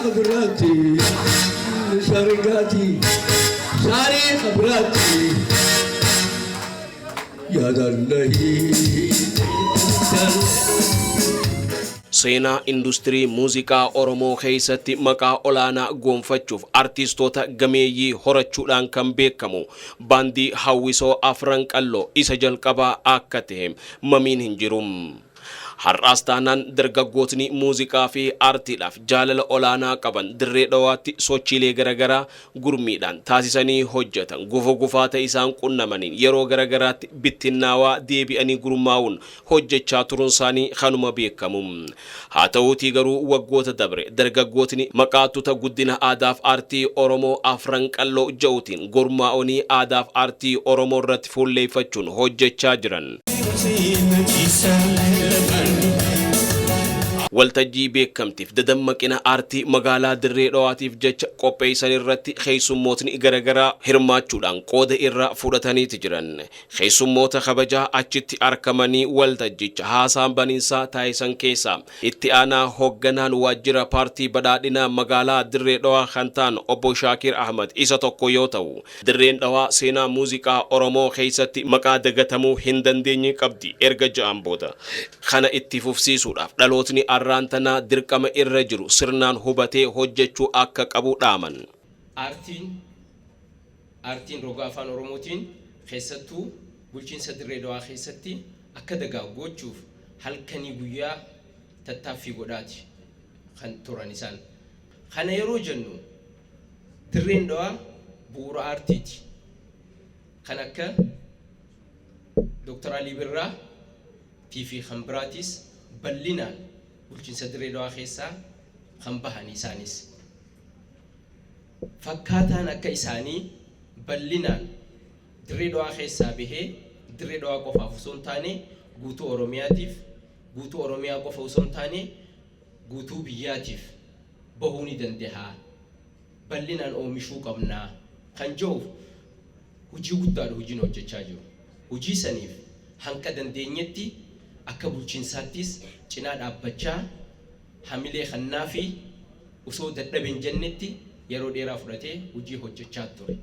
خبراتي شارقاتي ساري خبراتي يا الله seenaa industirii muuziqaa Oromoo keessatti maqaa olaanaa gonfachuuf artistoota gameeyyii horachuudhaan kan beekamu baandii Hawwisoo Afran Qalloo isa jalqabaa akka ta'e mamiin hin jiru. Har'aas taanaan dargaggootni muuziqaa fi aartiidhaaf jaalala olaanaa qaban dirree dhawaatti sochiilee garagaraa gurmiidhaan taasisanii hojjetan gufaata isaan qunnamaniin yeroo garagaraatti bittinnaawaa deebi'anii gurmaa'uun hojjechaa turuun isaanii kanuma beekamu. Haa ta'uutii garuu waggoota dabre dargaggootni maqaatota guddina aadaaf aartii Oromoo Afran Qalloo ja'uutiin gurmaa'anii aadaaf aartii Oromoo irratti fuulleeffachuun hojjechaa jiran. waltajjii beekamtiif dadammaqina aartii magaalaa dirree dhawaatiif jecha qopheessan irratti keessummootni garagaraa hirmaachuudhaan qooda irra fudhataniiti jiran. Keessummoota kabajaa achitti argamanii waltajjicha haasaan baniinsaa taasisan keessaa itti aanaa hoogganaan waajjira paartii badhaadhinaa magaalaa dirree dhawaa kan ta'an obbo Shaakir Ahmad isa tokko yoo ta'u, dirreen dhawaa seenaa muuziqaa Oromoo keessatti maqaa dagatamuu hin dandeenye qabdi erga ja'an booda. Kana itti fufsiisuudhaaf dhalootni arraantana dirqama irra jiru sirnaan hubatee hojjechuu akka qabu dhaaman. Aartiin roga afaan Oromootiin keessattuu bulchiinsa dirree dhawaa keessatti akka dagaaggochuuf halkanii guyyaa tattaaffii godhaati kan turan isaan. Kana yeroo jennu dirreen dhawaa bu'uura aartiiti. Kan akka Dr. Ali Birraa fi kan biraatis bal'inaan bulchiinsa dirree dhawaa keessaa kan bahan isaanis. Fakkaataan akka isaanii bal'inaan dirree dhawaa keessaa bahee dirree dhawaa qofaaf osoo hin taane guutuu Oromiyaatiif, guutuu Oromiyaa qofa osoo hin taane guutuu biyyaatiif bahuu ni danda'a. Bal'inaan oomishuu qabnaa kan jiruuf hojii guddaadha hojiin hojjechaa jiru. Hojii saniif hanqa dandeenyetti akka bulchiinsaattis cinaa dhaabbachaa hamilee kannaa fi osoo dadhabeen jennetti yeroo dheeraa fudhatee hojii hojjechaa ture.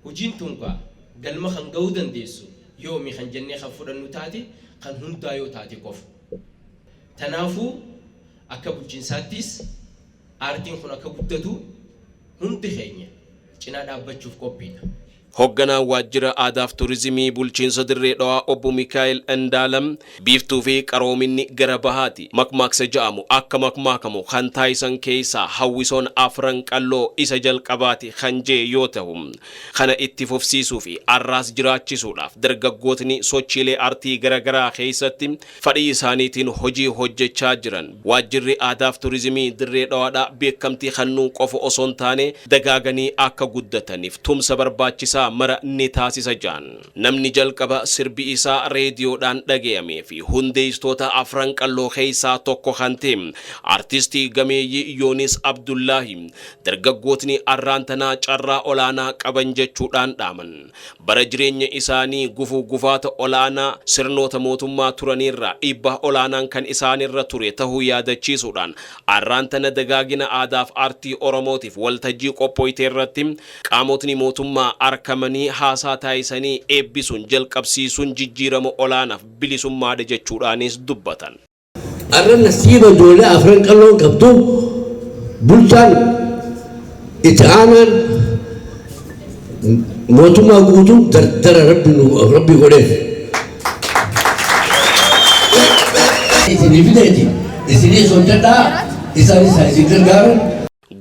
Hojiin tunqaa galma kan ga'uu dandeessu yoomi kan jennee kan fudhannu taate kan hundaa yoo taate qofa. Tanaafuu akka bulchiinsaattis aartiin kun akka guddatu hundi keenya cinaa dhaabbachuuf qophiidha. Hoogganaan waajjira aadaaf turizimii bulchiinsa dirree dhawaa obbo Mikaa'el Indaalam biiftuu fi qaroominni gara bahaati makmaaksa ja'amu akka makmaakamu kan taasisan keessaa Hawwisoon Afran Qalloo isa jalqabaati kan jee yoo ta'u, kana itti fufsiisuu fi arraas jiraachisuudhaaf dargaggootni sochiilee aartii garagaraa keessatti fedhii isaaniitiin hojii hojjechaa jiran. Waajjirri aadaaf turizimii dirree dhawaadhaa beekamtii kennuu qofa osoo hin taane dagaaganii akka guddataniif tumsa barbaachisaa mara ni taasisa jaan. Namni jalqaba sirbi isaa reediyoodhaan dhaga'amee fi hundeessitoota Afran Qalloo keessaa tokko kan ta'e artistii gameeyyii Yoonis Abdullaahi dargaggootni arraantanaa carraa olaanaa qaban jechuudhaan dhaaman. Bara jireenya isaanii gufaata olaanaa sirnoota mootummaa turaniirraa dhiibbaa olaanaan kan isaanirra ture tahuu yaadachiisuudhaan arraantana dagaagina aadaaf aartii Oromootiif waltajjii qophoyte irratti qaamotni mootummaa arkamanii haasaa taasisanii eebbisuun jalqabsiisuun jijjiirama olaanaaf bilisummaadha jechuudhaanis dubbatan. Arra nasiiba ijoollee Afran Qalloo qabdu bulchaan itti aanaan mootummaa guutuu dardara rabbi godheef. Isinii fideeti isinii sochadhaa isaanis isin gargaaran.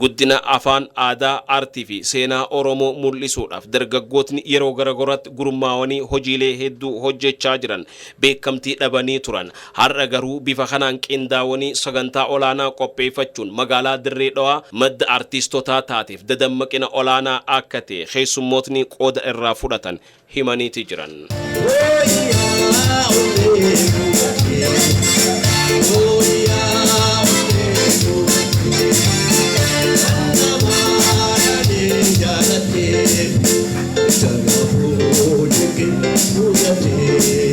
Guddina afaan aadaa aartii fi seenaa Oromoo mul'isuudhaaf dargaggootni yeroo garagaraatti gurmaa'anii hojiilee hedduu hojjechaa jiran beekamtii dhabanii turan. Har'a garuu bifa kanaan qindaa'anii sagantaa olaanaa qopheeffachuun magaalaa dirree dhawaa madda artistotaa taateef dadammaqina olaanaa akka ta'e keessummootni qooda irraa fudhatan himaniiti jiran. Jangan boleh